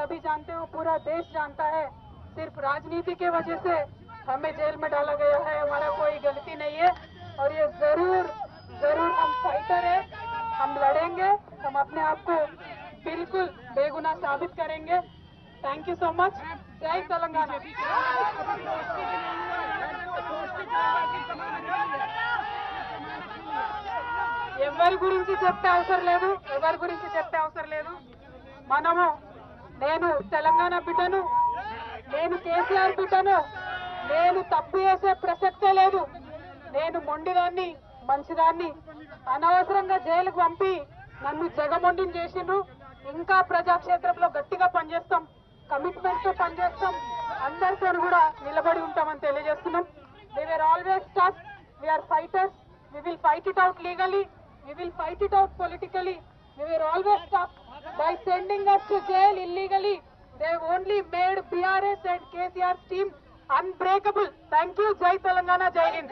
सभी जानते हो, पूरा देश जानता है, सिर्फ राजनीति के वजह से हमें जेल में डाला गया है। हमारा कोई गलती नहीं है और ये जरूर जरूर हम फाइटर है, हम लड़ेंगे, हम अपने आप को बिल्कुल बेगुनाह साबित करेंगे। Thank you so much. जय तेलंगाना। ఎవరి గురించి చెప్పే అవసరం లేదు, మనము నేను తెలంగాణ బిడ్డను, నేను కేసీఆర్ బిడ్డను, నేను తప్పు చేసే ప్రసక్తే లేదు. నేను మొండిదాన్ని, మంచిదాన్ని, అనవసరంగా జైలుకు పంపి నన్ను జగమొండిని చేసిండ్రు. ఇంకా ప్రజాక్షేత్రంలో గట్టిగా పనిచేస్తాం, కమిట్మెంట్ తో పనిచేస్తాం, అందరితో కూడా నిలబడి ఉంటామని తెలియజేస్తున్నాం. We were always tough, we are fighters, we will fight it out legally, we will fight it out politically. We were always tough. By sending us to jail illegally, they only made BRS and KCR's team unbreakable. Thank you. Jai Telangana, Jai Hind.